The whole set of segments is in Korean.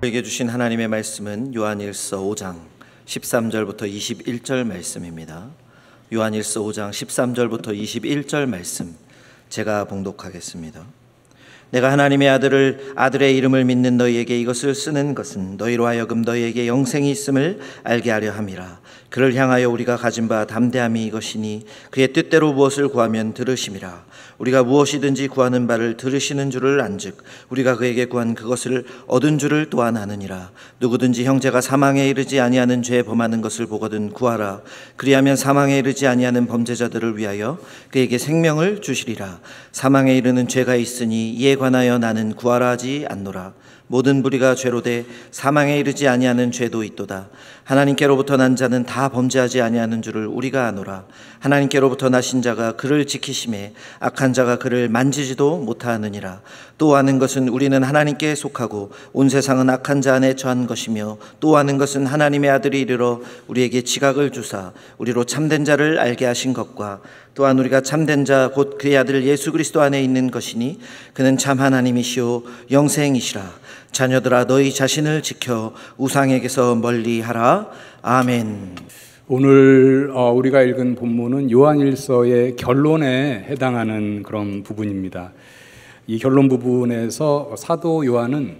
우리에게 주신 하나님의 말씀은 요한일서 5장 13절부터 21절 말씀입니다. 요한일서 5장 13절부터 21절 말씀 제가 봉독하겠습니다. 내가 하나님의 아들의 이름을 믿는 너희에게 이것을 쓰는 것은 너희로 하여금 너희에게 영생이 있음을 알게 하려 함이라. 그를 향하여 우리가 가진 바 담대함이 이것이니 그의 뜻대로 무엇을 구하면 들으심이라. 우리가 무엇이든지 구하는 바를 들으시는 줄을 안즉 우리가 그에게 구한 그것을 얻은 줄을 또한 아느니라. 누구든지 형제가 사망에 이르지 아니하는 죄 범하는 것을 보거든 구하라. 그리하면 사망에 이르지 아니하는 범죄자들을 위하여 그에게 생명을 주시리라. 사망에 이르는 죄가 있으니 이에 관하여 나는 구하라 하지 않노라. 모든 무리가 죄로 돼 사망에 이르지 아니하는 죄도 있도다. 하나님께로부터 난 자는 다 범죄하지 아니하는 줄을 우리가 아노라. 하나님께로부터 나신 자가 그를 지키심에 악한 자가 그를 만지지도 못하느니라. 또 아는 것은 우리는 하나님께 속하고 온 세상은 악한 자 안에 처한 것이며, 또 아는 것은 하나님의 아들이 이르러 우리에게 지각을 주사 우리로 참된 자를 알게 하신 것과, 또한 우리가 참된 자 곧 그의 아들 예수 그리스도 안에 있는 것이니 그는 참 하나님이시오 영생이시라. 자녀들아 너희 자신을 지켜 우상에게서 멀리하라. 아멘. 오늘 우리가 읽은 본문은 요한일서의 결론에 해당하는 그런 부분입니다. 이 결론 부분에서 사도 요한은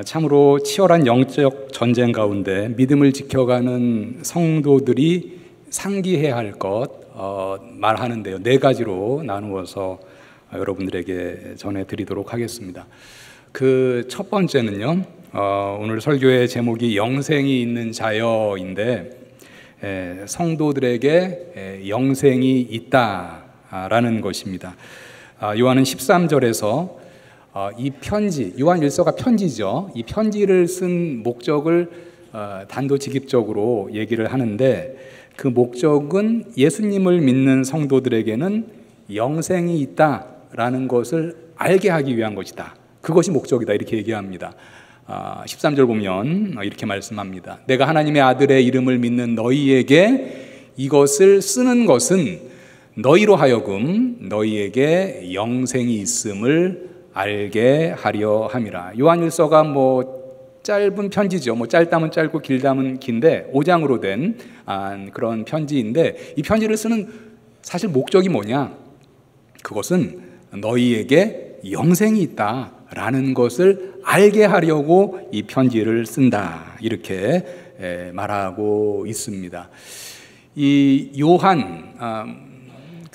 참으로 치열한 영적 전쟁 가운데 믿음을 지켜가는 성도들이 상기해야 할 것 말하는데요. 네 가지로 나누어서 여러분들에게 전해드리도록 하겠습니다. 그 첫 번째는요, 오늘 설교의 제목이 영생이 있는 자여인데, 성도들에게 영생이 있다라는 것입니다. 요한은 13절에서 이 편지, 요한일서가 편지죠. 이 편지를 쓴 목적을 단도직입적으로 얘기를 하는데, 그 목적은 예수님을 믿는 성도들에게는 영생이 있다라는 것을 알게 하기 위한 것이다. 그것이 목적이다, 이렇게 얘기합니다. 13절 보면 이렇게 말씀합니다. 내가 하나님의 아들의 이름을 믿는 너희에게 이것을 쓰는 것은 너희로 하여금 너희에게 영생이 있음을 알게 하려 함이라. 요한일서가 짧은 편지죠. 짧다면 짧고 길다면 긴데 5장으로 된 그런 편지인데, 이 편지를 쓰는 사실 목적이 뭐냐? 그것은 너희에게 영생이 있다라는 것을 알게 하려고 이 편지를 쓴다, 이렇게 말하고 있습니다. 이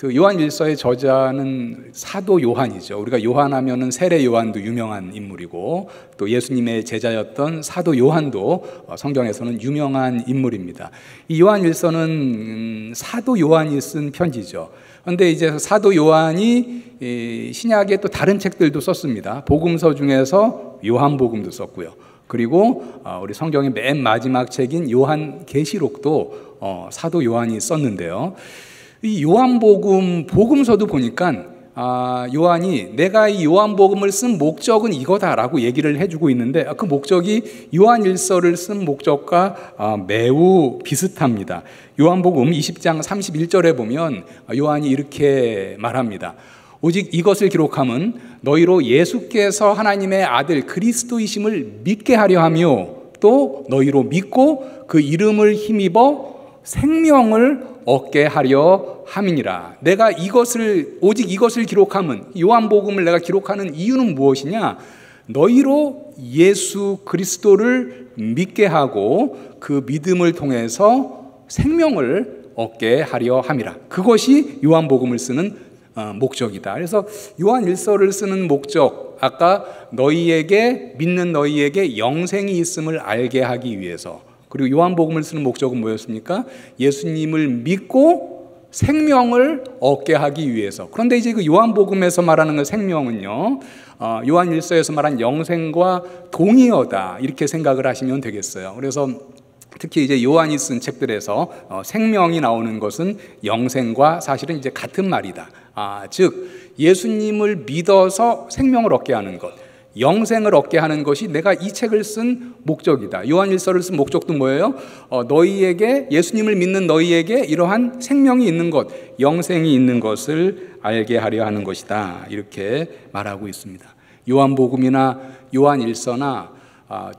요한일서의 저자는 사도 요한이죠. 우리가 요한하면은 세례 요한도 유명한 인물이고, 또 예수님의 제자였던 사도 요한도 성경에서는 유명한 인물입니다. 이 요한일서는 사도 요한이 쓴 편지죠. 그런데 이제 사도 요한이 신약에 또 다른 책들도 썼습니다. 복음서 중에서 요한복음도 썼고요. 그리고 우리 성경의 맨 마지막 책인 요한계시록도 사도 요한이 썼는데요. 이 요한복음 복음서도 보니까 요한이 내가 이 요한복음을 쓴 목적은 이거다라고 얘기를 해주고 있는데, 그 목적이 요한일서를 쓴 목적과 매우 비슷합니다. 요한복음 20장 31절에 보면 요한이 이렇게 말합니다. 오직 이것을 기록함은 너희로 예수께서 하나님의 아들 그리스도이심을 믿게 하려 하며, 또 너희로 믿고 그 이름을 힘입어 생명을 얻게 하려 함이니라. 내가 오직 이것을 기록함은, 요한복음을 내가 기록하는 이유는 무엇이냐? 너희로 예수 그리스도를 믿게 하고 그 믿음을 통해서 생명을 얻게 하려 함이라. 그것이 요한복음을 쓰는 목적이다. 그래서 요한일서를 쓰는 목적, 아까 믿는 너희에게 영생이 있음을 알게 하기 위해서, 그리고 요한복음을 쓰는 목적은 뭐였습니까? 예수님을 믿고 생명을 얻게 하기 위해서. 그런데 이제 그 요한복음에서 말하는 그 생명은요, 요한일서에서 말한 영생과 동의어다, 이렇게 생각을 하시면 되겠어요. 그래서 특히 이제 요한이 쓴 책들에서 생명이 나오는 것은 영생과 사실은 이제 같은 말이다. 즉 예수님을 믿어서 생명을 얻게 하는 것, 영생을 얻게 하는 것이 내가 이 책을 쓴 목적이다. 요한일서를 쓴 목적도 뭐예요? 너희에게, 예수님을 믿는 너희에게 이러한 생명이 있는 것, 영생이 있는 것을 알게 하려 하는 것이다, 이렇게 말하고 있습니다. 요한복음이나 요한일서나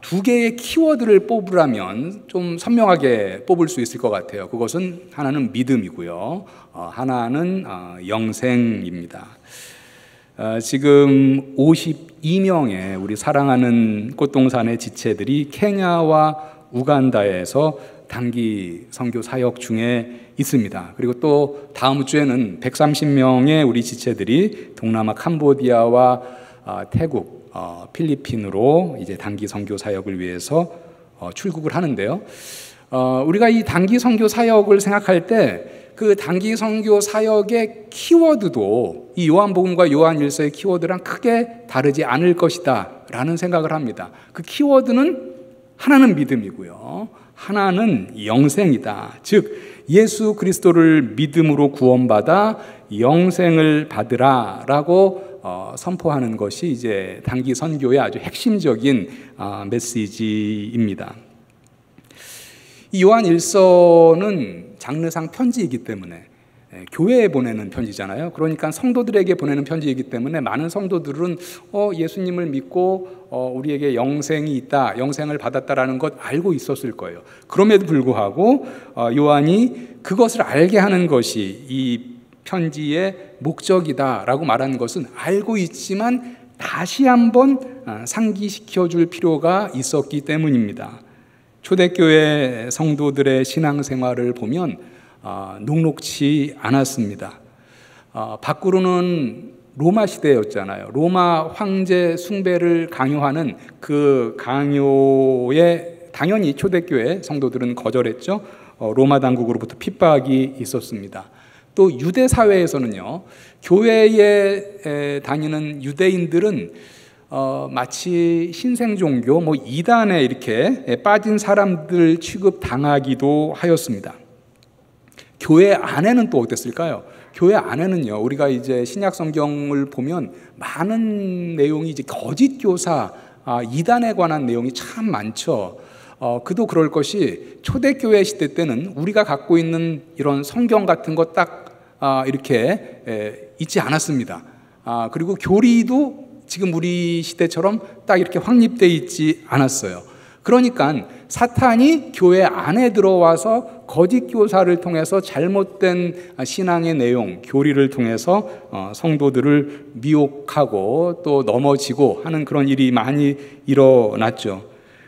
두 개의 키워드를 뽑으라면 좀 선명하게 뽑을 수 있을 것 같아요. 그것은 하나는 믿음이고요. 하나는 영생입니다. 지금 52명의 우리 사랑하는 꽃동산의 지체들이 케냐와 우간다에서 단기 선교 사역 중에 있습니다. 그리고 또 다음 주에는 130명의 우리 지체들이 동남아 캄보디아와 태국, 필리핀으로 이제 단기 선교 사역을 위해서 출국을 하는데요. 우리가 이 단기 선교 사역을 생각할 때 그 단기 선교 사역의 키워드도 이 요한복음과 요한일서의 키워드랑 크게 다르지 않을 것이다 라는 생각을 합니다. 그 키워드는 하나는 믿음이고요, 하나는 영생이다. 즉 예수 그리스도를 믿음으로 구원받아 영생을 받으라 라고 선포하는 것이 이제 단기 선교의 아주 핵심적인 메시지입니다. 이 요한일서는 장르상 편지이기 때문에 교회에 보내는 편지잖아요. 그러니까 성도들에게 보내는 편지이기 때문에 많은 성도들은 예수님을 믿고 우리에게 영생이 있다, 영생을 받았다라는 것 알고 있었을 거예요. 그럼에도 불구하고 요한이 그것을 알게 하는 것이 이 편지의 목적이다라고 말하는 것은 알고 있지만 다시 한번 상기시켜 줄 필요가 있었기 때문입니다. 초대교회 성도들의 신앙생활을 보면 녹록치 않았습니다. 밖으로는 로마 시대였잖아요. 로마 황제 숭배를 강요하는 그 강요에 당연히 초대교회 성도들은 거절했죠. 로마 당국으로부터 핍박이 있었습니다. 또 유대 사회에서는요, 교회에 다니는 유대인들은 마치 신생 종교, 이단에 이렇게 빠진 사람들 취급당하기도 하였습니다. 교회 안에는 또 어땠을까요? 교회 안에는요, 우리가 이제 신약 성경을 보면 많은 내용이 이제 거짓 교사, 이단에 관한 내용이 참 많죠. 그도 그럴 것이 초대교회 시대 때는 우리가 갖고 있는 이런 성경 같은 거 딱 이렇게 있지 않았습니다. 그리고 교리도 지금 우리 시대처럼 딱 이렇게 확립되어 있지 않았어요. 그러니까 사탄이 교회 안에 들어와서 거짓 교사를 통해서 잘못된 신앙의 내용, 교리를 통해서 성도들을 미혹하고 또 넘어지고 하는 그런 일이 많이 일어났죠.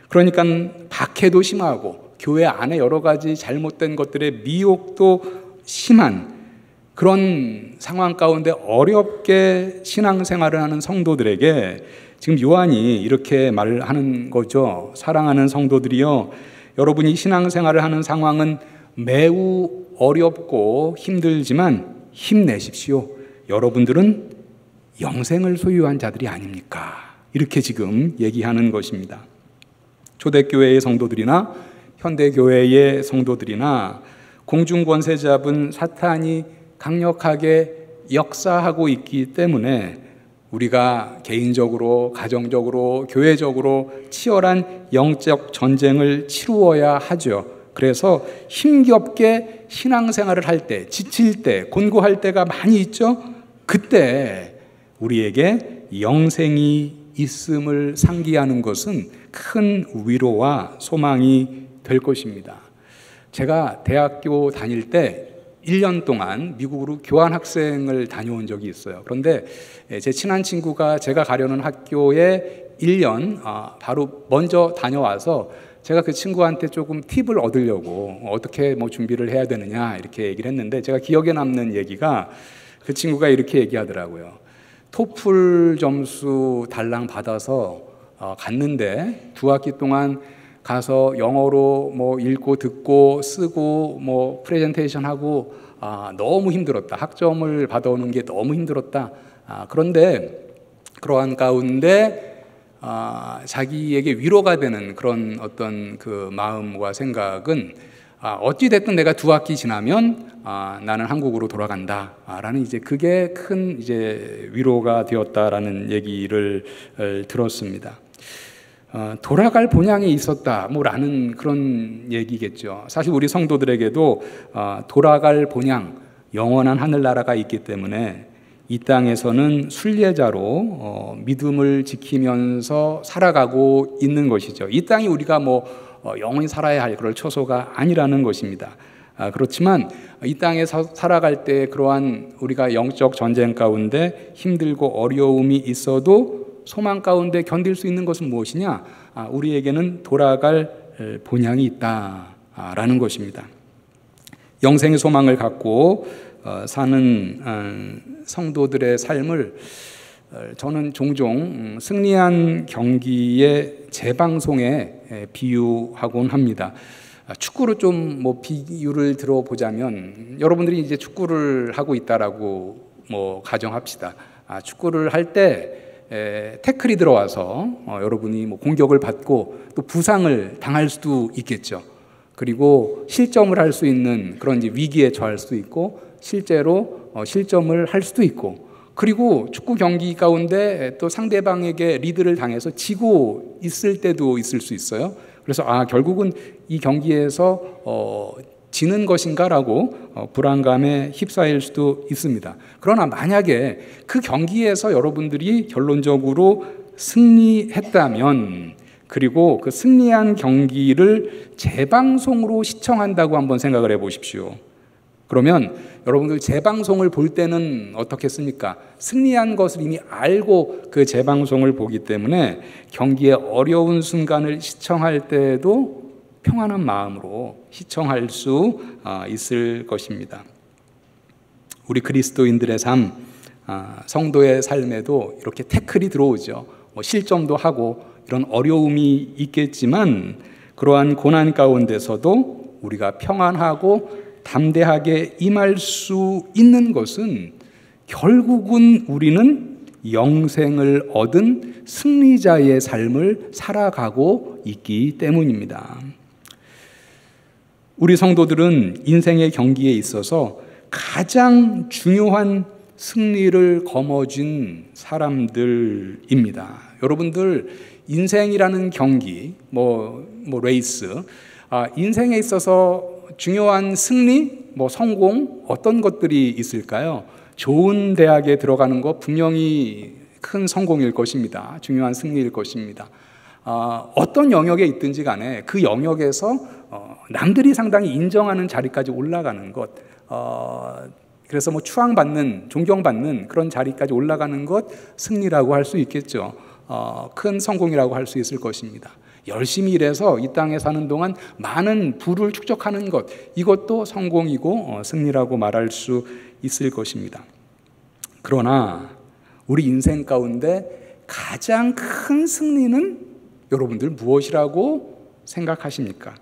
그러니까 박해도 심하고 교회 안에 여러 가지 잘못된 것들의 미혹도 심한 그런 상황 가운데 어렵게 신앙생활을 하는 성도들에게 지금 요한이 이렇게 말을 하는 거죠. 사랑하는 성도들이여, 여러분이 신앙생활을 하는 상황은 매우 어렵고 힘들지만 힘내십시오. 여러분들은 영생을 소유한 자들이 아닙니까? 이렇게 지금 얘기하는 것입니다. 초대교회의 성도들이나 현대교회의 성도들이나 공중권세 잡은 사탄이 강력하게 역사하고 있기 때문에 우리가 개인적으로, 가정적으로, 교회적으로 치열한 영적 전쟁을 치루어야 하죠. 그래서 힘겹게 신앙생활을 할 때, 지칠 때, 곤고할 때가 많이 있죠. 그때 우리에게 영생이 있음을 상기하는 것은 큰 위로와 소망이 될 것입니다. 제가 대학교 다닐 때 1년 동안 미국으로 교환학생을 다녀온 적이 있어요. 그런데 제 친한 친구가 제가 가려는 학교에 1년 바로 먼저 다녀와서 제가 그 친구한테 조금 팁을 얻으려고 어떻게 준비를 해야 되느냐 이렇게 얘기를 했는데, 제가 기억에 남는 얘기가 그 친구가 이렇게 얘기하더라고요. 토플 점수 달랑 받아서 갔는데 2학기 동안 가서 영어로 읽고 듣고 쓰고 프레젠테이션 하고 너무 힘들었다. 학점을 받아오는 게 너무 힘들었다. 그런데 그러한 가운데 자기에게 위로가 되는 그런 어떤 그 마음과 생각은 어찌 됐든 내가 2학기 지나면 나는 한국으로 돌아간다라는 이제 그게 큰 이제 위로가 되었다라는 얘기를 들었습니다. 돌아갈 본향이 있었다 라는 그런 얘기겠죠. 사실 우리 성도들에게도 돌아갈 본향, 영원한 하늘나라가 있기 때문에 이 땅에서는 순례자로 믿음을 지키면서 살아가고 있는 것이죠. 이 땅이 우리가 영원히 살아야 할 그럴 처소가 아니라는 것입니다. 그렇지만 이 땅에 살아갈 때 그러한 우리가 영적 전쟁 가운데 힘들고 어려움이 있어도 소망 가운데 견딜 수 있는 것은 무엇이냐? 우리에게는 돌아갈 본향이 있다라는 것입니다. 영생의 소망을 갖고 사는 성도들의 삶을 저는 종종 승리한 경기의 재방송에 비유하곤 합니다. 축구로 좀 비유를 들어보자면, 여러분들이 이제 축구를 하고 있다라고 가정합시다. 축구를 할 때 태클이 들어와서 여러분이 공격을 받고 또 부상을 당할 수도 있겠죠. 그리고 실점을 할 수 있는 그런 이제 위기에 처할 수도 있고, 실제로 실점을 할 수도 있고, 그리고 축구 경기 가운데 또 상대방에게 리드를 당해서 지고 있을 때도 있을 수 있어요. 그래서 결국은 이 경기에서 지는 것인가라고 불안감에 휩싸일 수도 있습니다. 그러나 만약에 그 경기에서 여러분들이 결론적으로 승리했다면, 그리고 그 승리한 경기를 재방송으로 시청한다고 한번 생각을 해보십시오. 그러면 여러분들 재방송을 볼 때는 어떻겠습니까? 승리한 것을 이미 알고 그 재방송을 보기 때문에 경기의 어려운 순간을 시청할 때도 평안한 마음으로 시청할 수 있을 것입니다. 우리 그리스도인들의 삶, 성도의 삶에도 이렇게 태클이 들어오죠. 실점도 하고 이런 어려움이 있겠지만, 그러한 고난 가운데서도 우리가 평안하고 담대하게 임할 수 있는 것은 결국은 우리는 영생을 얻은 승리자의 삶을 살아가고 있기 때문입니다. 우리 성도들은 인생의 경기에 있어서 가장 중요한 승리를 거머쥔 사람들입니다. 여러분들 인생이라는 경기, 레이스, 인생에 있어서 중요한 승리, 성공, 어떤 것들이 있을까요? 좋은 대학에 들어가는 거 분명히 큰 성공일 것입니다. 중요한 승리일 것입니다. 어떤 영역에 있든지 간에 그 영역에서 남들이 상당히 인정하는 자리까지 올라가는 것, 그래서 추앙받는, 존경받는 그런 자리까지 올라가는 것, 승리라고 할 수 있겠죠. 큰 성공이라고 할 수 있을 것입니다. 열심히 일해서 이 땅에 사는 동안 많은 부를 축적하는 것, 이것도 성공이고 승리라고 말할 수 있을 것입니다. 그러나 우리 인생 가운데 가장 큰 승리는 여러분들 무엇이라고 생각하십니까?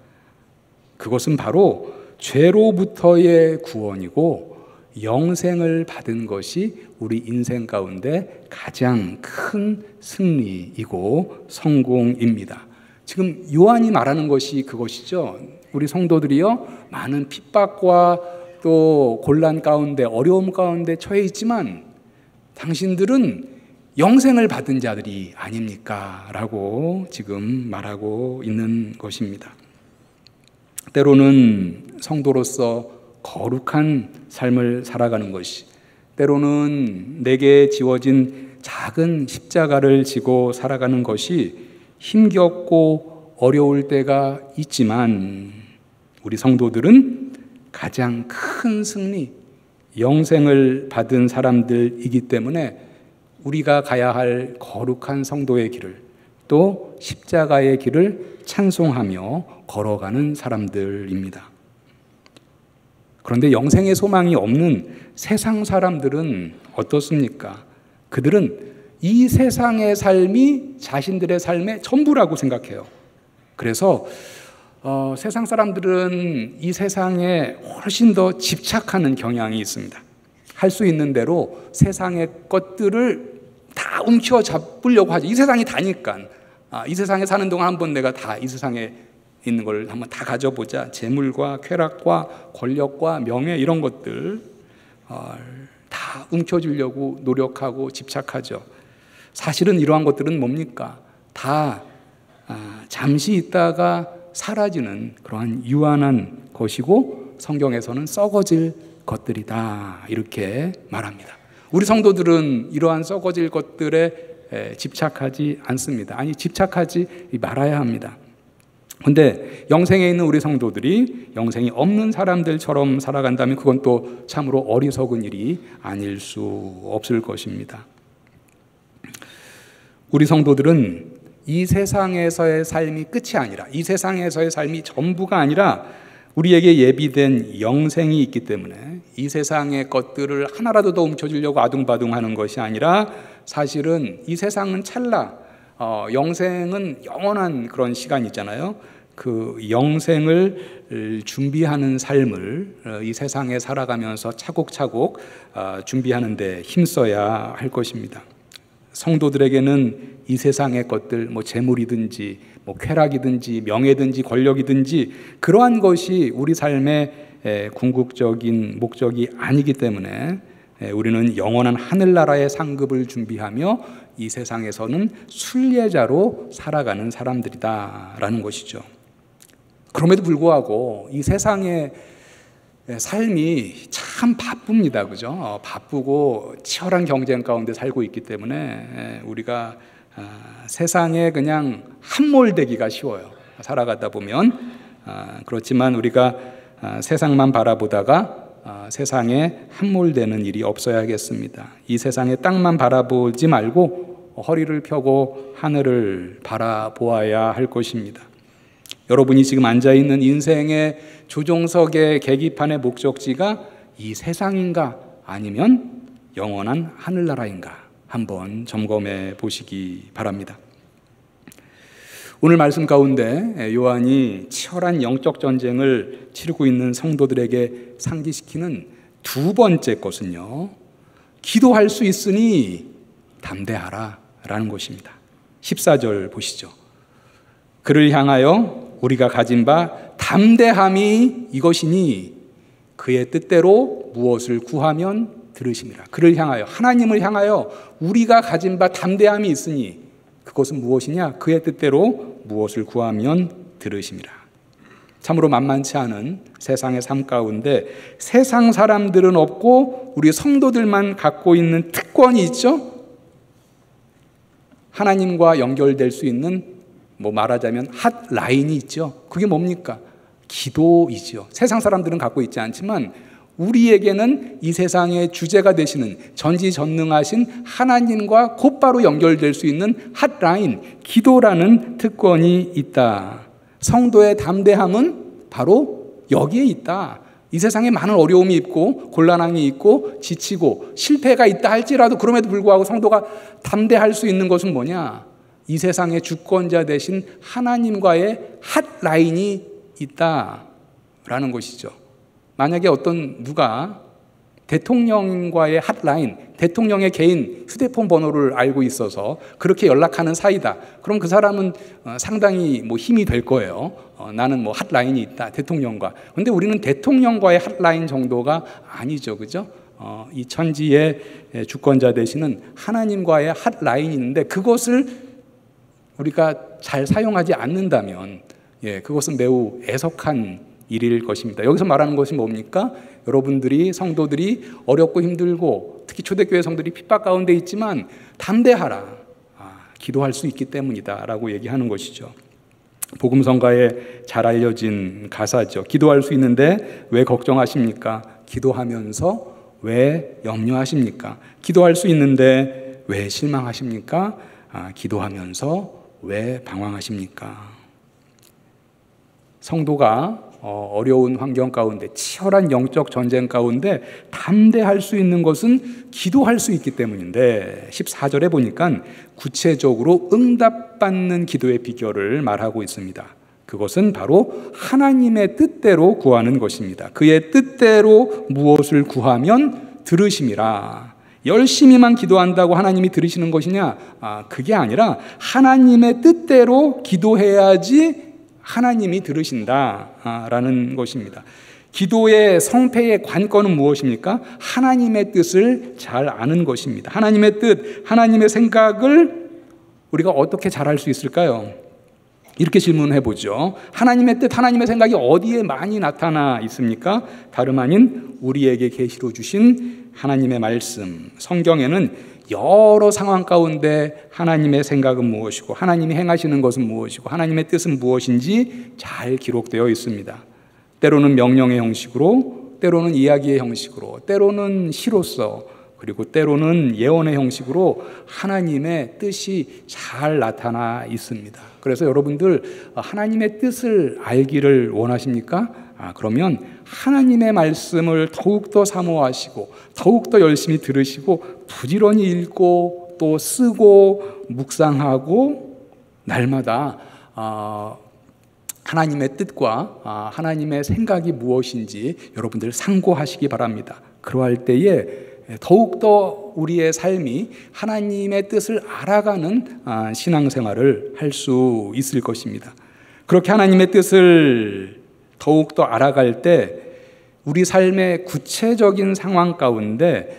그것은 바로 죄로부터의 구원이고 영생을 받은 것이 우리 인생 가운데 가장 큰 승리이고 성공입니다. 지금 요한이 말하는 것이 그것이죠. 우리 성도들이요, 많은 핍박과 또 곤란 가운데, 어려움 가운데 처해 있지만 당신들은 영생을 받은 자들이 아닙니까? 라고 지금 말하고 있는 것입니다. 때로는 성도로서 거룩한 삶을 살아가는 것이, 때로는 내게 지워진 작은 십자가를 지고 살아가는 것이 힘겹고 어려울 때가 있지만, 우리 성도들은 가장 큰 승리, 영생을 받은 사람들이기 때문에 우리가 가야 할 거룩한 성도의 길을, 또 십자가의 길을 찬송하며 걸어가는 사람들입니다. 그런데 영생의 소망이 없는 세상 사람들은 어떻습니까? 그들은 이 세상의 삶이 자신들의 삶의 전부라고 생각해요. 그래서 세상 사람들은 이 세상에 훨씬 더 집착하는 경향이 있습니다. 할 수 있는 대로 세상의 것들을 다 움켜 잡으려고 하죠. 이 세상이 다니까. 이 세상에 사는 동안 한번 내가 다 이 세상에 있는 걸 한번 다 가져보자. 재물과 쾌락과 권력과 명예, 이런 것들 다 움켜쥐려고 노력하고 집착하죠. 사실은 이러한 것들은 뭡니까? 다 잠시 있다가 사라지는 그러한 유한한 것이고 성경에서는 썩어질 것들이다, 이렇게 말합니다. 우리 성도들은 이러한 썩어질 것들에 집착하지 않습니다. 아니, 집착하지 말아야 합니다. 그런데 영생에 있는 우리 성도들이 영생이 없는 사람들처럼 살아간다면 그건 또 참으로 어리석은 일이 아닐 수 없을 것입니다. 우리 성도들은 이 세상에서의 삶이 끝이 아니라, 이 세상에서의 삶이 전부가 아니라 우리에게 예비된 영생이 있기 때문에 이 세상의 것들을 하나라도 더 움켜쥐려고 아둥바둥하는 것이 아니라, 사실은 이 세상은 찰나, 영생은 영원한 그런 시간이 있잖아요. 그 영생을 준비하는 삶을 이 세상에 살아가면서 차곡차곡 준비하는 데 힘써야 할 것입니다. 성도들에게는 이 세상의 것들, 재물이든지 쾌락이든지 명예든지 권력이든지 그러한 것이 우리 삶의 궁극적인 목적이 아니기 때문에 우리는 영원한 하늘나라의 상급을 준비하며 이 세상에서는 순례자로 살아가는 사람들이다라는 것이죠. 그럼에도 불구하고 이 세상의 삶이 참 바쁩니다. 그죠? 바쁘고 치열한 경쟁 가운데 살고 있기 때문에 우리가 세상에 그냥 함몰되기가 쉬워요. 살아가다 보면. 그렇지만 우리가 세상만 바라보다가 세상에 함몰되는 일이 없어야겠습니다. 이 세상의 땅만 바라보지 말고 허리를 펴고 하늘을 바라보아야 할 것입니다. 여러분이 지금 앉아있는 인생의 조종석의 계기판의 목적지가 이 세상인가 아니면 영원한 하늘나라인가 한번 점검해 보시기 바랍니다. 오늘 말씀 가운데 요한이 치열한 영적 전쟁을 치르고 있는 성도들에게 상기시키는 두 번째 것은요, 기도할 수 있으니 담대하라 라는 것입니다. 14절 보시죠. 그를 향하여 우리가 가진 바 담대함이 이것이니 그의 뜻대로 무엇을 구하면 들으심이라. 그를 향하여, 하나님을 향하여 우리가 가진 바 담대함이 있으니 그것은 무엇이냐? 그의 뜻대로 무엇을 구하면 들으심이라. 참으로 만만치 않은 세상의 삶 가운데 세상 사람들은 없고 우리 성도들만 갖고 있는 특권이 있죠. 하나님과 연결될 수 있는, 말하자면 핫라인이 있죠. 그게 뭡니까? 기도이죠. 세상 사람들은 갖고 있지 않지만 우리에게는 이 세상의 주제가 되시는 전지전능하신 하나님과 곧바로 연결될 수 있는 핫라인, 기도라는 특권이 있다. 성도의 담대함은 바로 여기에 있다. 이 세상에 많은 어려움이 있고 곤란함이 있고 지치고 실패가 있다 할지라도 그럼에도 불구하고 성도가 담대할 수 있는 것은 뭐냐? 이 세상의 주권자 되신 하나님과의 핫라인이 있다라는 것이죠. 만약에 누가 대통령과의 핫라인, 대통령의 개인 휴대폰 번호를 알고 있어서 그렇게 연락하는 사이다. 그럼 그 사람은 상당히 힘이 될 거예요. 나는 핫라인이 있다, 대통령과. 그런데 우리는 대통령과의 핫라인 정도가 아니죠. 그죠? 이 천지의 주권자 되시는 하나님과의 핫라인이 있는데 그것을 우리가 잘 사용하지 않는다면 그것은 매우 애석한 일일 것입니다. 여기서 말하는 것이 뭡니까? 여러분들이, 성도들이 어렵고 힘들고 특히 초대교회 성도들이 핍박 가운데 있지만 담대하라. 기도할 수 있기 때문이다 라고 얘기하는 것이죠. 복음성가에 잘 알려진 가사죠. 기도할 수 있는데 왜 걱정하십니까? 기도하면서 왜 염려하십니까? 기도할 수 있는데 왜 실망하십니까? 기도하면서 왜 방황하십니까? 성도가 어려운 환경 가운데, 치열한 영적 전쟁 가운데 담대할 수 있는 것은 기도할 수 있기 때문인데 14절에 보니까 구체적으로 응답받는 기도의 비결을 말하고 있습니다. 그것은 바로 하나님의 뜻대로 구하는 것입니다. 그의 뜻대로 무엇을 구하면 들으심이라. 열심히만 기도한다고 하나님이 들으시는 것이냐? 그게 아니라 하나님의 뜻대로 기도해야지 하나님이 들으신다라는 것입니다. 기도의 성패의 관건은 무엇입니까? 하나님의 뜻을 잘 아는 것입니다. 하나님의 뜻, 하나님의 생각을 우리가 어떻게 잘 알 수 있을까요? 이렇게 질문해 보죠. 하나님의 뜻, 하나님의 생각이 어디에 많이 나타나 있습니까? 다름 아닌 우리에게 계시로 주신 하나님의 말씀, 성경에는 여러 상황 가운데 하나님의 생각은 무엇이고 하나님이 행하시는 것은 무엇이고 하나님의 뜻은 무엇인지 잘 기록되어 있습니다. 때로는 명령의 형식으로, 때로는 이야기의 형식으로, 때로는 시로서, 그리고 때로는 예언의 형식으로 하나님의 뜻이 잘 나타나 있습니다. 그래서 여러분들 하나님의 뜻을 알기를 원하십니까? 그러면 하나님의 말씀을 더욱더 사모하시고 더욱더 열심히 들으시고 부지런히 읽고 또 쓰고 묵상하고 날마다 하나님의 뜻과 하나님의 생각이 무엇인지 여러분들 상고하시기 바랍니다. 그러할 때에 더욱더 우리의 삶이 하나님의 뜻을 알아가는 신앙생활을 할 수 있을 것입니다. 그렇게 하나님의 뜻을 더욱더 알아갈 때 우리 삶의 구체적인 상황 가운데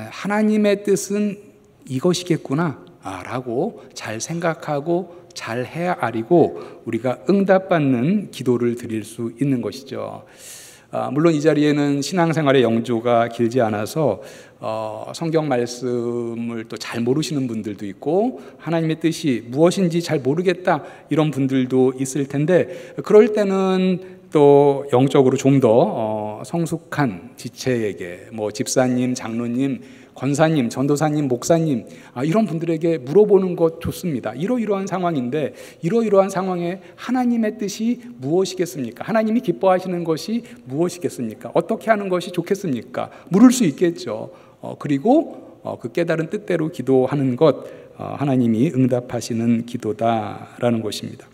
하나님의 뜻은 이것이겠구나 라고 잘 생각하고 잘 헤아리고 우리가 응답받는 기도를 드릴 수 있는 것이죠. 물론 이 자리에는 신앙생활의 영조가 길지 않아서 성경 말씀을 또 잘 모르시는 분들도 있고 하나님의 뜻이 무엇인지 잘 모르겠다 이런 분들도 있을 텐데 그럴 때는 또 영적으로 좀 더 성숙한 지체에게 집사님, 장로님, 권사님, 전도사님, 목사님 이런 분들에게 물어보는 것 좋습니다. 이러이러한 상황인데 이러이러한 상황에 하나님의 뜻이 무엇이겠습니까? 하나님이 기뻐하시는 것이 무엇이겠습니까? 어떻게 하는 것이 좋겠습니까? 물을 수 있겠죠. 그리고 그 깨달은 뜻대로 기도하는 것 하나님이 응답하시는 기도다라는 것입니다.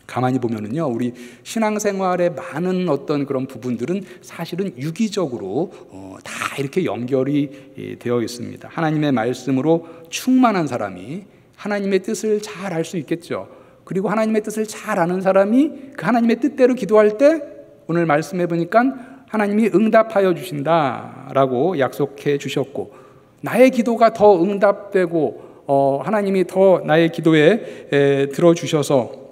가만히 보면은요, 우리 신앙생활의 많은 어떤 그런 부분들은 사실은 유기적으로 다 이렇게 연결이 되어 있습니다. 하나님의 말씀으로 충만한 사람이 하나님의 뜻을 잘 알 수 있겠죠. 그리고 하나님의 뜻을 잘 아는 사람이 그 하나님의 뜻대로 기도할 때 오늘 말씀해 보니까 하나님이 응답하여 주신다라고 약속해 주셨고 나의 기도가 더 응답되고 하나님이 더 나의 기도에 들어주셔서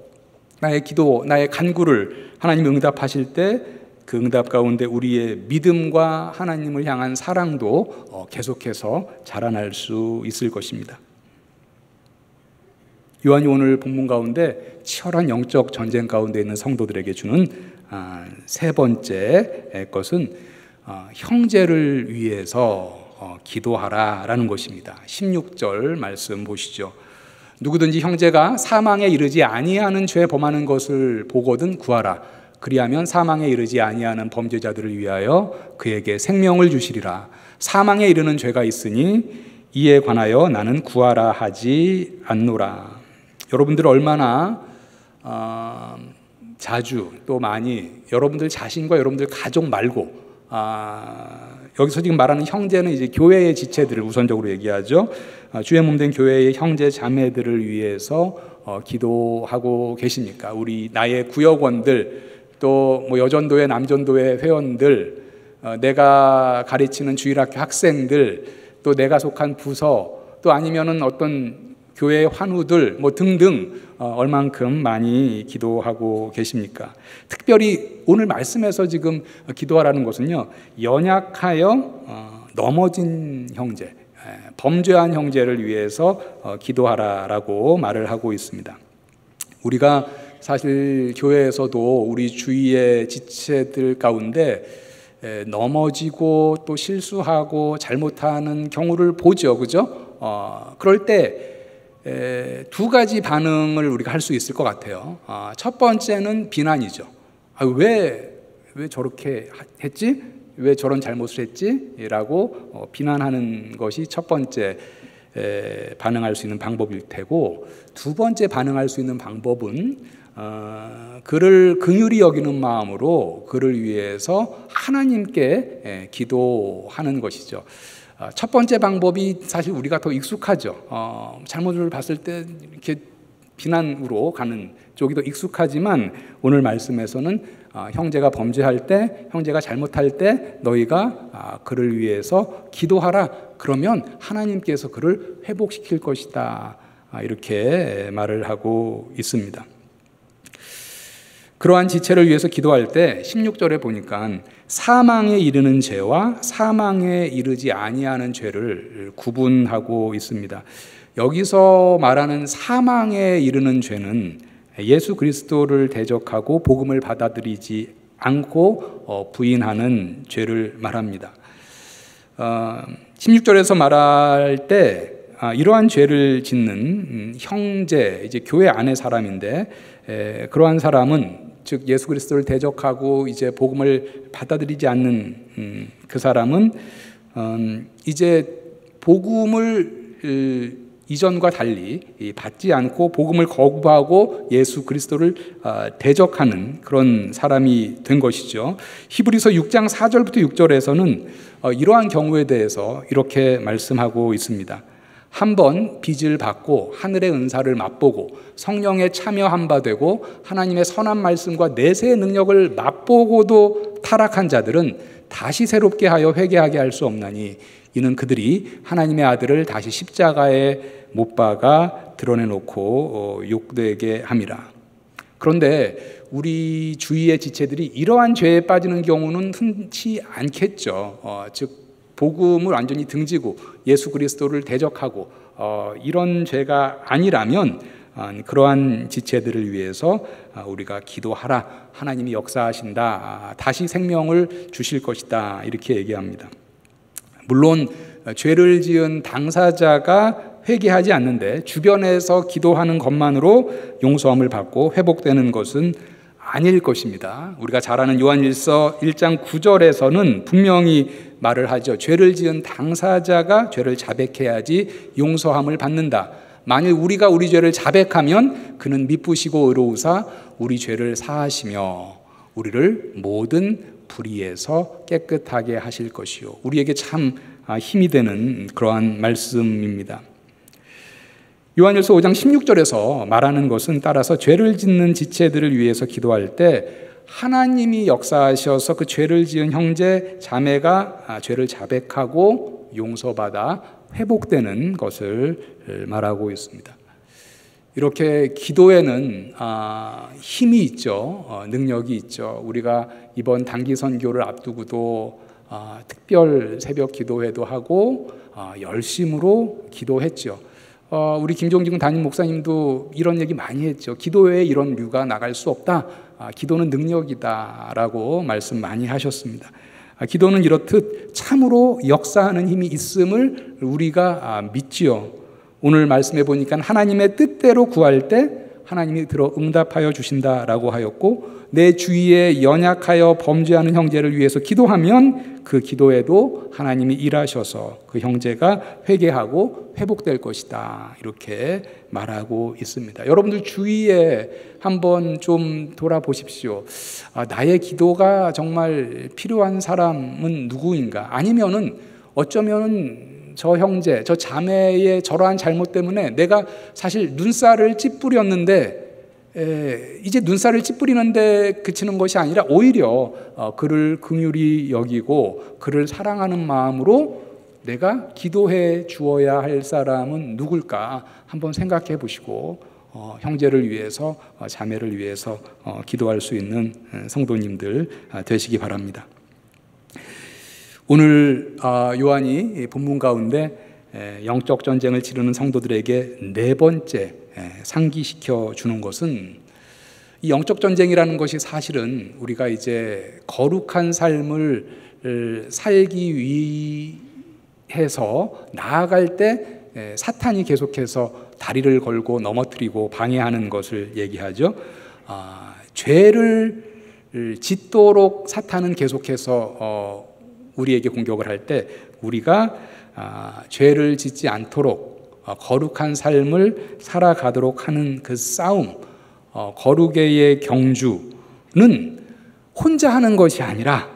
나의 기도, 나의 간구를 하나님이 응답하실 때 그 응답 가운데 우리의 믿음과 하나님을 향한 사랑도 계속해서 자라날 수 있을 것입니다. 요한이 오늘 본문 가운데 치열한 영적 전쟁 가운데 있는 성도들에게 주는 세 번째 것은 형제를 위해서 기도하라라는 것입니다. 16절 말씀 보시죠. 누구든지 형제가 사망에 이르지 아니하는 죄 범하는 것을 보거든 구하라. 그리하면 사망에 이르지 아니하는 범죄자들을 위하여 그에게 생명을 주시리라. 사망에 이르는 죄가 있으니 이에 관하여 나는 구하라 하지 않노라. 여러분들 얼마나 자주 또 많이 여러분들 자신과 여러분들 가족 말고 여기서 지금 말하는 형제는 이제 교회의 지체들을 우선적으로 얘기하죠. 주의 몸된 교회의 형제 자매들을 위해서 기도하고 계십니까? 우리 나의 구역원들 또 여전도회 남전도회 회원들 내가 가르치는 주일학교 학생들 또 내가 속한 부서 또 아니면은 어떤 교회 환우들 등등 얼만큼 많이 기도하고 계십니까? 특별히 오늘 말씀에서 지금 기도하라는 것은요, 연약하여 넘어진 형제, 범죄한 형제를 위해서 기도하라라고 말을 하고 있습니다. 우리가 사실 교회에서도 우리 주위의 지체들 가운데 넘어지고 또 실수하고 잘못하는 경우를 보죠, 그죠? 그럴 때 두 가지 반응을 우리가 할 수 있을 것 같아요. 첫 번째는 비난이죠. 왜 저렇게 했지? 왜 저런 잘못을 했지? 라고 비난하는 것이 첫 번째 반응할 수 있는 방법일 테고, 두 번째 반응할 수 있는 방법은 그를 긍휼히 여기는 마음으로 그를 위해서 하나님께 기도하는 것이죠. 첫 번째 방법이 사실 우리가 더 익숙하죠. 잘못을 봤을 때 이렇게 비난으로 가는 쪽이 더 익숙하지만 오늘 말씀에서는 형제가 범죄할 때, 형제가 잘못할 때 너희가 그를 위해서 기도하라. 그러면 하나님께서 그를 회복시킬 것이다. 이렇게 말을 하고 있습니다. 그러한 지체를 위해서 기도할 때 16절에 보니까 사망에 이르는 죄와 사망에 이르지 아니하는 죄를 구분하고 있습니다. 여기서 말하는 사망에 이르는 죄는 예수 그리스도를 대적하고 복음을 받아들이지 않고 부인하는 죄를 말합니다. 16절에서 말할 때 이러한 죄를 짓는 형제, 이제 교회 안의 사람인데, 그러한 사람은 즉 예수 그리스도를 대적하고 이제 복음을 받아들이지 않는 그 사람은 이제 복음을 이전과 달리 받지 않고 복음을 거부하고 예수 그리스도를 대적하는 그런 사람이 된 것이죠. 히브리서 6장 4절부터 6절에서는 이러한 경우에 대해서 이렇게 말씀하고 있습니다. 한번 빚을 받고 하늘의 은사를 맛보고 성령에 참여한 바 되고 하나님의 선한 말씀과 내세의 능력을 맛보고도 타락한 자들은 다시 새롭게 하여 회개하게 할 수 없나니 이는 그들이 하나님의 아들을 다시 십자가에 못 박아 드러내놓고 욕되게 함이라. 그런데 우리 주위의 지체들이 이러한 죄에 빠지는 경우는 흔치 않겠죠. 즉 복음을 완전히 등지고 예수 그리스도를 대적하고 이런 죄가 아니라면 그러한 지체들을 위해서 우리가 기도하라. 하나님이 역사하신다. 다시 생명을 주실 것이다. 이렇게 얘기합니다. 물론 죄를 지은 당사자가 회개하지 않는데 주변에서 기도하는 것만으로 용서함을 받고 회복되는 것은 아닐 것입니다. 우리가 잘 아는 요한일서 1장 9절에서는 분명히 말을 하죠. 죄를 지은 당사자가 죄를 자백해야지 용서함을 받는다. 만일 우리가 우리 죄를 자백하면 그는 미쁘시고 의로우사 우리 죄를 사하시며 우리를 모든 불의에서 깨끗하게 하실 것이요. 우리에게 참 힘이 되는 그러한 말씀입니다. 요한일서 5장 16절에서 말하는 것은 따라서 죄를 짓는 지체들을 위해서 기도할 때 하나님이 역사하셔서 그 죄를 지은 형제 자매가 죄를 자백하고 용서받아 회복되는 것을 말하고 있습니다. 이렇게 기도에는 힘이 있죠. 능력이 있죠. 우리가 이번 단기 선교를 앞두고도 특별 새벽 기도회도 하고 열심으로 기도했죠. 우리 김종진 담임 목사님도 이런 얘기 많이 했죠. 기도회에 이런 류가 나갈 수 없다. 기도는 능력이다 라고 말씀 많이 하셨습니다. 기도는 이렇듯 참으로 역사하는 힘이 있음을 우리가 믿지요. 오늘 말씀해 보니까 하나님의 뜻대로 구할 때 하나님이 들어 응답하여 주신다라고 하였고, 내 주위에 연약하여 범죄하는 형제를 위해서 기도하면 그 기도에도 하나님이 일하셔서 그 형제가 회개하고 회복될 것이다, 이렇게 말하고 있습니다. 여러분들 주위에 한번 좀 돌아보십시오. 나의 기도가 정말 필요한 사람은 누구인가? 아니면은 어쩌면은 저 형제, 저 자매의 저러한 잘못 때문에 내가 사실 눈살을 찌푸렸는데 이제 눈살을 찌푸리는데 그치는 것이 아니라 오히려 그를 긍휼히 여기고 그를 사랑하는 마음으로 내가 기도해 주어야 할 사람은 누굴까 한번 생각해 보시고 형제를 위해서, 자매를 위해서 기도할 수 있는 성도님들 되시기 바랍니다. 오늘 요한이 본문 가운데 영적 전쟁을 치르는 성도들에게 네 번째 상기시켜 주는 것은, 이 영적 전쟁이라는 것이 사실은 우리가 이제 거룩한 삶을 살기 위해서 나아갈 때 사탄이 계속해서 다리를 걸고 넘어뜨리고 방해하는 것을 얘기하죠. 죄를 짓도록 사탄은 계속해서 우리에게 공격을 할 때 우리가 죄를 짓지 않도록 거룩한 삶을 살아가도록 하는 그 싸움, 거룩의 경주는 혼자 하는 것이 아니라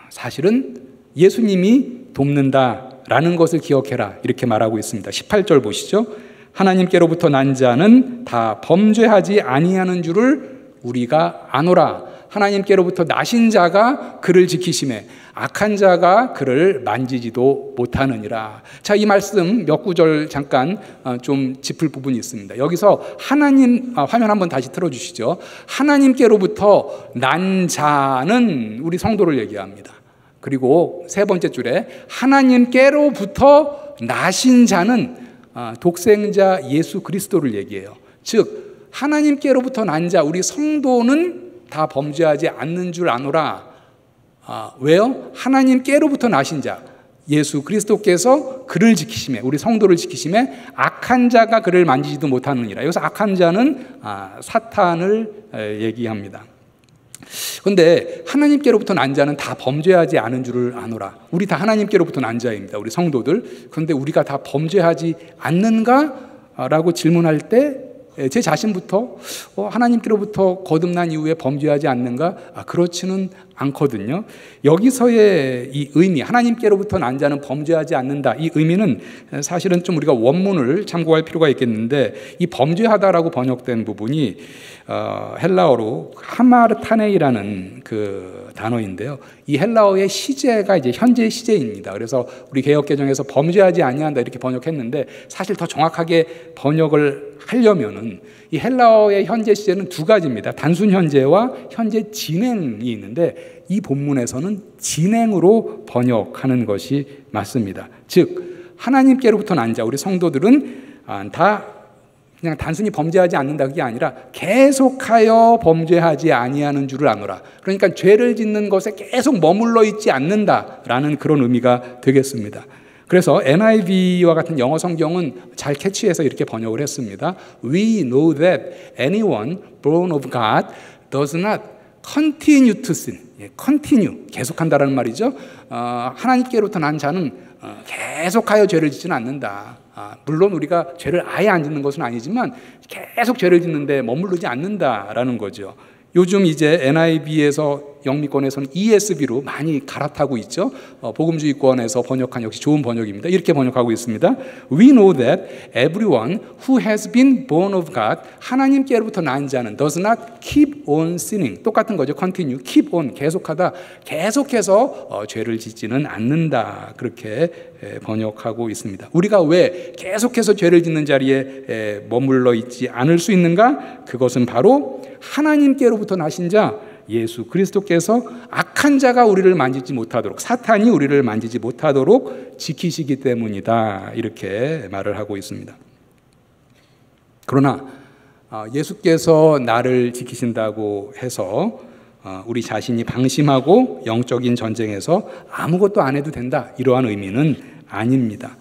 사실은 예수님이 돕는다라는 것을 기억해라, 이렇게 말하고 있습니다. 18절 보시죠. 하나님께로부터 난 자는 다 범죄하지 아니하는 줄을 우리가 아노라. 하나님께로부터 나신 자가 그를 지키심에 악한 자가 그를 만지지도 못하느니라. 자, 이 말씀 몇 구절 잠깐 좀 짚을 부분이 있습니다. 여기서 하나님, 화면 한번 다시 틀어주시죠. 하나님께로부터 난 자는 우리 성도를 얘기합니다. 그리고 세 번째 줄에 하나님께로부터 나신 자는 독생자 예수 그리스도를 얘기해요. 즉 하나님께로부터 난 자, 우리 성도는 다 범죄하지 않는 줄 아노라. 왜요? 하나님께로부터 나신 자 예수 그리스도께서 그를 지키심에, 우리 성도를 지키심에 악한 자가 그를 만지지도 못하느니라. 여기서 악한 자는 사탄을 얘기합니다. 그런데 하나님께로부터 난 자는 다 범죄하지 않은 줄을 아노라. 우리 다 하나님께로부터 난 자입니다, 우리 성도들. 그런데 우리가 다 범죄하지 않는가? 라고 질문할 때 제 자신부터 하나님께로부터 거듭난 이후에 범죄하지 않는가? 그렇지는 않거든요. 여기서의 이 의미, 하나님께로부터 난 자는 범죄하지 않는다, 이 의미는 사실은 좀 우리가 원문을 참고할 필요가 있겠는데, 이 범죄하다라고 번역된 부분이 헬라어로 하마르타네이라는 그 단어인데요. 이 헬라어의 시제가 이제 현재 시제입니다. 그래서 우리 개역개정에서 범죄하지 아니한다 이렇게 번역했는데, 사실 더 정확하게 번역을 하려면은 이 헬라어의 현재 시제는 두 가지입니다. 단순 현재와 현재 진행이 있는데, 이 본문에서는 진행으로 번역하는 것이 맞습니다. 즉 하나님께로부터 난 자, 우리 성도들은 다 그냥 단순히 범죄하지 않는다, 그게 아니라 계속하여 범죄하지 아니하는 줄을 아노라. 그러니까 죄를 짓는 것에 계속 머물러 있지 않는다라는 그런 의미가 되겠습니다. 그래서 NIV와 같은 영어 성경은 잘 캐치해서 이렇게 번역을 했습니다. We know that anyone born of God does not continue to sin. continue, 계속한다라는 말이죠. 하나님께로부터 난 자는 계속하여 죄를 짓지는 않는다. 물론 우리가 죄를 아예 안 짓는 것은 아니지만 계속 죄를 짓는데 머무르지 않는다라는 거죠. 요즘 이제 NIV에서 영미권에서는 ESV로 많이 갈아타고 있죠. 복음주의권에서 번역한 역시 좋은 번역입니다. 이렇게 번역하고 있습니다. We know that everyone who has been born of God, 하나님께로부터 난 자는 does not keep on sinning. 똑같은 거죠. continue, keep on, 계속하다, 계속해서 죄를 짓지는 않는다. 그렇게 번역하고 있습니다. 우리가 왜 계속해서 죄를 짓는 자리에 머물러 있지 않을 수 있는가? 그것은 바로 하나님께로부터 나신 자 예수 그리스도께서 악한 자가 우리를 만지지 못하도록, 사탄이 우리를 만지지 못하도록 지키시기 때문이다, 이렇게 말을 하고 있습니다. 그러나 예수께서 나를 지키신다고 해서 우리 자신이 방심하고 영적인 전쟁에서 아무것도 안 해도 된다, 이러한 의미는 아닙니다.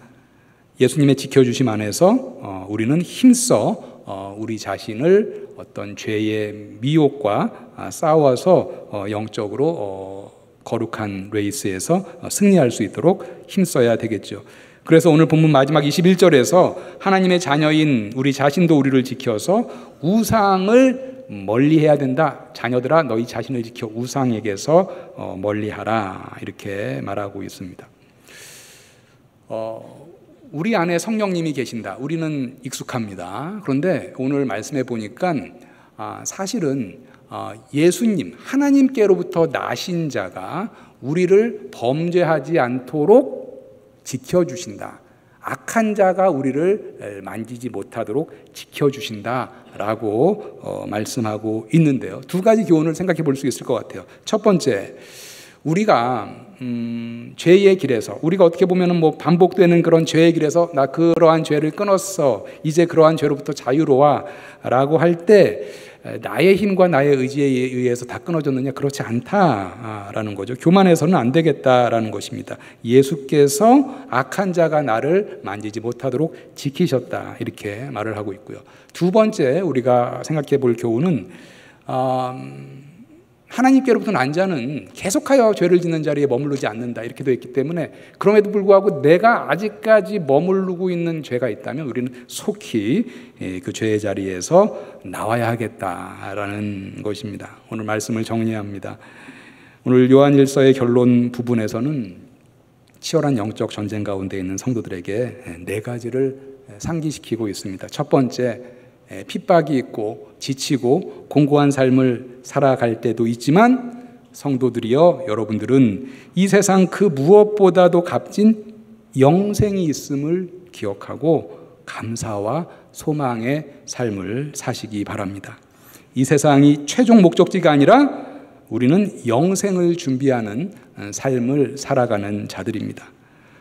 예수님의 지켜주심 안에서 우리는 힘써 우리 자신을 어떤 죄의 미혹과 싸워서 영적으로 거룩한 레이스에서 승리할 수 있도록 힘써야 되겠죠. 그래서 오늘 본문 마지막 21절에서 하나님의 자녀인 우리 자신도 우리를 지켜서 우상을 멀리해야 된다. 자녀들아, 너희 자신을 지켜 우상에게서 멀리하라, 이렇게 말하고 있습니다. 우리 안에 성령님이 계신다, 우리는 익숙합니다. 그런데 오늘 말씀해 보니까 사실은 예수님, 하나님께로부터 나신 자가 우리를 범죄하지 않도록 지켜주신다, 악한 자가 우리를 만지지 못하도록 지켜주신다라고 말씀하고 있는데요. 두 가지 교훈을 생각해 볼 수 있을 것 같아요. 첫 번째, 우리가 죄의 길에서, 우리가 어떻게 보면은 반복되는 그런 죄의 길에서 나 그러한 죄를 끊었어, 이제 그러한 죄로부터 자유로워라고 할 때 나의 힘과 나의 의지에 의해서 다 끊어졌느냐? 그렇지 않다라는 거죠. 교만해서는 안 되겠다라는 것입니다. 예수께서 악한 자가 나를 만지지 못하도록 지키셨다, 이렇게 말을 하고 있고요. 두 번째 우리가 생각해 볼 교훈은 하나님께로부터 난 자는 계속하여 죄를 짓는 자리에 머무르지 않는다, 이렇게 되어 있기 때문에 그럼에도 불구하고 내가 아직까지 머무르고 있는 죄가 있다면 우리는 속히 그 죄의 자리에서 나와야 하겠다라는 것입니다. 오늘 말씀을 정리합니다. 오늘 요한일서의 결론 부분에서는 치열한 영적 전쟁 가운데 있는 성도들에게 네 가지를 상기시키고 있습니다. 첫 번째, 핍박이 있고 지치고 공고한 삶을 살아갈 때도 있지만 성도들이여, 여러분들은 이 세상 그 무엇보다도 값진 영생이 있음을 기억하고 감사와 소망의 삶을 사시기 바랍니다. 이 세상이 최종 목적지가 아니라 우리는 영생을 준비하는 삶을 살아가는 자들입니다.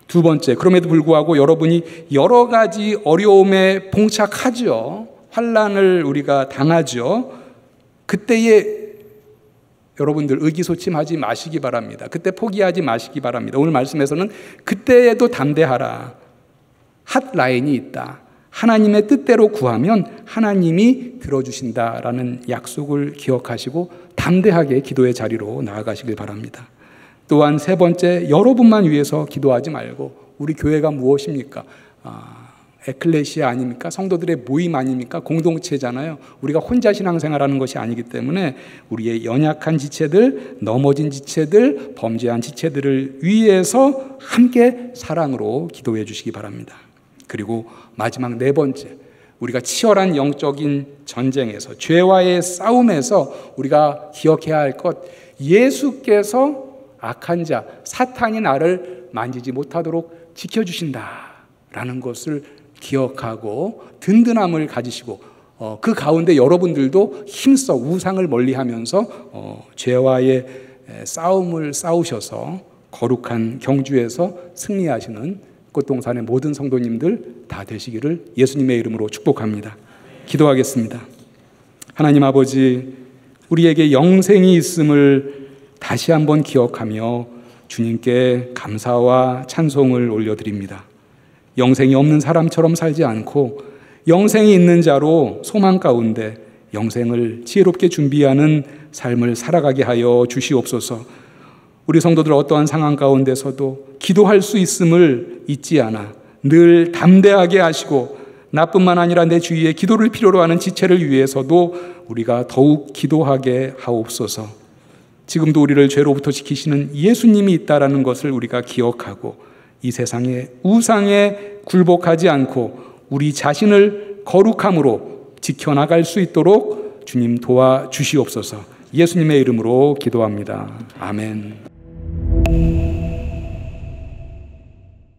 두 번째, 그럼에도 불구하고 여러분이 여러 가지 어려움에 봉착하죠. 환난을 우리가 당하죠. 그때에 여러분들 의기소침하지 마시기 바랍니다. 그때 포기하지 마시기 바랍니다. 오늘 말씀에서는 그때에도 담대하라. 핫라인이 있다. 하나님의 뜻대로 구하면 하나님이 들어주신다라는 약속을 기억하시고 담대하게 기도의 자리로 나아가시길 바랍니다. 또한 세 번째, 여러분만 위해서 기도하지 말고, 우리 교회가 무엇입니까? 에클레시아 아닙니까? 성도들의 모임 아닙니까? 공동체잖아요. 우리가 혼자 신앙생활하는 것이 아니기 때문에 우리의 연약한 지체들, 넘어진 지체들, 범죄한 지체들을 위해서 함께 사랑으로 기도해 주시기 바랍니다. 그리고 마지막 네 번째, 우리가 치열한 영적인 전쟁에서, 죄와의 싸움에서 우리가 기억해야 할 것, 예수께서 악한 자, 사탄이 나를 만지지 못하도록 지켜주신다라는 것을 기억하고 든든함을 가지시고, 그 가운데 여러분들도 힘써 우상을 멀리하면서 죄와의 싸움을 싸우셔서 거룩한 경주에서 승리하시는 꽃동산의 모든 성도님들 다 되시기를 예수님의 이름으로 축복합니다. 기도하겠습니다. 하나님 아버지, 우리에게 영생이 있음을 다시 한번 기억하며 주님께 감사와 찬송을 올려드립니다. 영생이 없는 사람처럼 살지 않고 영생이 있는 자로 소망 가운데 영생을 지혜롭게 준비하는 삶을 살아가게 하여 주시옵소서. 우리 성도들 어떠한 상황 가운데서도 기도할 수 있음을 잊지 않아 늘 담대하게 하시고, 나뿐만 아니라 내 주위에 기도를 필요로 하는 지체를 위해서도 우리가 더욱 기도하게 하옵소서. 지금도 우리를 죄로부터 지키시는 예수님이 있다라는 것을 우리가 기억하고, 이 세상의 우상에 굴복하지 않고 우리 자신을 거룩함으로 지켜나갈 수 있도록 주님 도와주시옵소서. 예수님의 이름으로 기도합니다. 아멘.